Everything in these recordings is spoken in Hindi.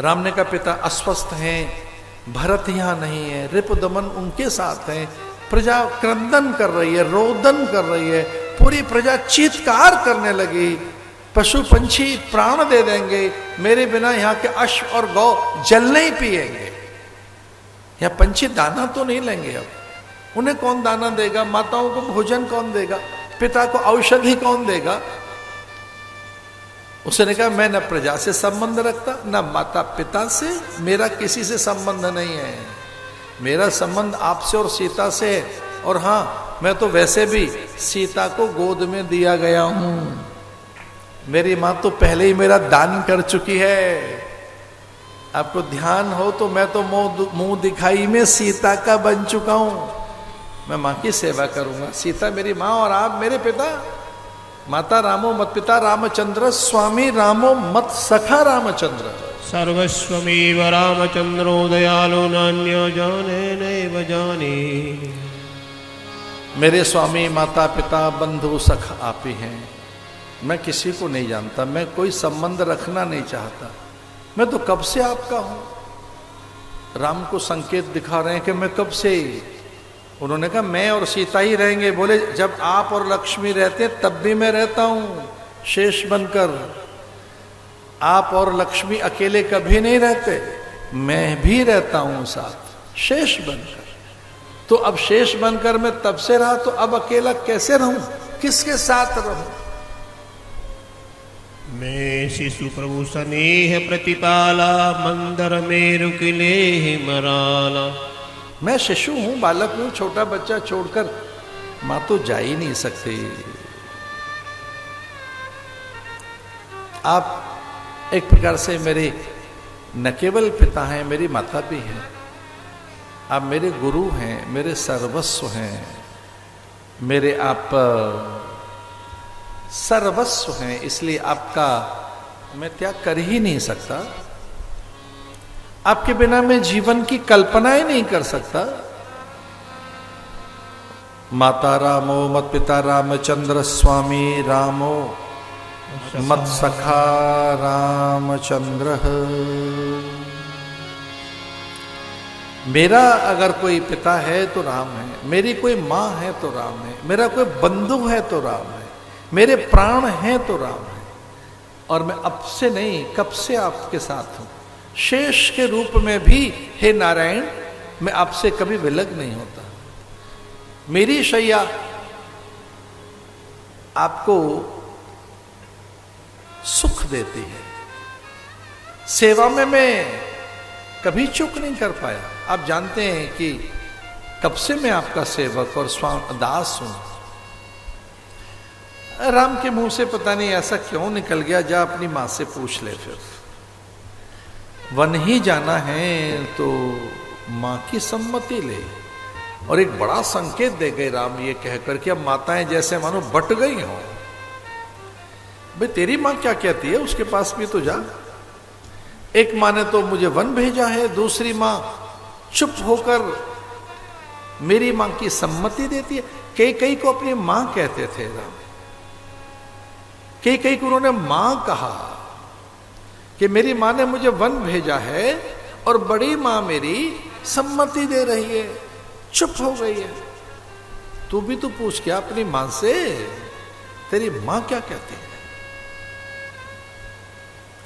राम ने कहा पिता अस्वस्थ हैं, भरत यहां नहीं है, रिपुदमन उनके साथ हैं, प्रजा क्रंदन कर रही है, रोदन कर रही है, पूरी प्रजा चीत्कार करने लगी, पशु पंछी प्राण दे देंगे, मेरे बिना यहाँ के अश्व और गौ जलने ही पिएंगे। यहाँ पंछी दाना तो नहीं लेंगे, अब उन्हें कौन दाना देगा, माताओं को भोजन कौन देगा, पिता को औषधि कौन देगा। उसने कहा मैं न प्रजा से संबंध रखता, न माता पिता से, मेरा किसी से संबंध नहीं है, मेरा संबंध आपसे और सीता से है। और हाँ, मैं तो वैसे भी सीता को गोद में दिया गया हूं, मेरी मां तो पहले ही मेरा दान कर चुकी है। आपको ध्यान हो तो मैं तो मुंह दिखाई में सीता का बन चुका हूं, मैं मां की सेवा करूंगा। सीता मेरी मां और आप मेरे पिता। माता रामो मत पिता रामचंद्र, स्वामी रामो मत सखा रामचंद्र। सर्वस्वमेव रामचंद्रो दयालो नान्यो जाने नैव जाने। मेरे स्वामी माता पिता बंधु सख आप ही हैं, मैं किसी को नहीं जानता, मैं कोई संबंध रखना नहीं चाहता, मैं तो कब से आपका हूं। राम को संकेत दिखा रहे हैं कि मैं कब से। उन्होंने कहा मैं और सीता ही रहेंगे। बोले जब आप और लक्ष्मी रहते हैं तब भी मैं रहता हूं शेष बनकर, आप और लक्ष्मी अकेले कभी नहीं रहते, मैं भी रहता हूं साथ शेष बनकर। तो अब शेष बनकर मैं तब से रहा, तो अब अकेला कैसे रहूं, किसके साथ रहूं। मैं शिशु प्रभु स्नेह प्रतिपाला, मंदर मेरु किले मराला। मैं शिशु हूं, बालक हूं, छोटा बच्चा छोड़कर मां तो जा ही नहीं सकती। आप एक प्रकार से मेरे न केवल पिता हैं, मेरी माता भी हैं, आप मेरे गुरु हैं, मेरे सर्वस्व हैं, मेरे आप सर्वस्व हैं, इसलिए आपका मैं त्याग कर ही नहीं सकता। आपके बिना मैं जीवन की कल्पना ही नहीं कर सकता। माता रामो मत पिता रामचंद्र, स्वामी रामो मत सखा रामचंद्र। मेरा अगर कोई पिता है तो राम है, मेरी कोई मां है तो राम है, मेरा कोई बंधु है तो राम है, मेरे प्राण हैं तो राम है। और मैं अब से नहीं कब से आपके साथ हूं, शेष के रूप में भी हे नारायण मैं आपसे कभी विलग नहीं होता। मेरी शैया आपको सुख देती है, सेवा में मैं कभी चूक नहीं कर पाया। आप जानते हैं कि कब से मैं आपका सेवक और दास हूं। राम के मुंह से पता नहीं ऐसा क्यों निकल गया, जा अपनी मां से पूछ ले, फिर वन ही जाना है तो मां की सम्मति ले। और एक बड़ा संकेत दे गए राम ये कहकर कि अब माताएं जैसे मानो बट गई हो। भाई तेरी मां क्या कहती है उसके पास भी तो जा। एक मां ने तो मुझे वन भेजा है, दूसरी मां चुप होकर मेरी मां की सम्मति देती है। कई को अपनी मां कहते थे राम, कई को उन्होंने मां कहा कि मेरी मां ने मुझे वन भेजा है और बड़ी मां मेरी सम्मति दे रही है, चुप हो गई है। तू भी तो पूछ क्या अपनी मां से, तेरी मां क्या कहती है।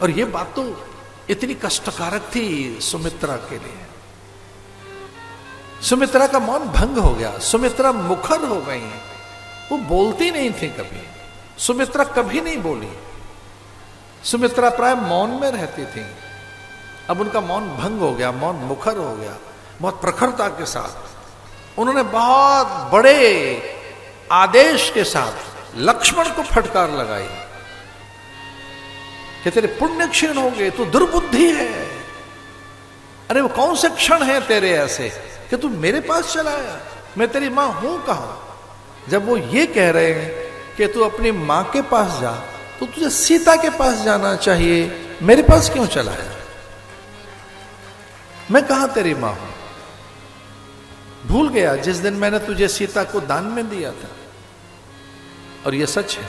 और ये बात तो इतनी कष्टकारक थी सुमित्रा के लिए। सुमित्रा का मौन भंग हो गया, सुमित्रा मुखर हो गई, वो बोलती नहीं थी कभी। सुमित्रा कभी नहीं बोली, सुमित्रा प्राय मौन में रहती थी। अब उनका मौन भंग हो गया, मौन मुखर हो गया। बहुत प्रखरता के साथ उन्होंने बहुत बड़े आदेश के साथ लक्ष्मण को फटकार लगाई कि तेरे पुण्य क्षीण हो गए, तू दुर्बुद्धि है। अरे वो कौन से क्षण है तेरे ऐसे कि तू मेरे पास चला आया, मैं तेरी मां हूं कहां। जब वो ये कह रहे हैं कि तू अपनी मां के पास जा, तो तुझे सीता के पास जाना चाहिए, मेरे पास क्यों चला है। मैं कहां तेरी मां हूं। भूल गया जिस दिन मैंने तुझे सीता को दान में दिया था। और यह सच है,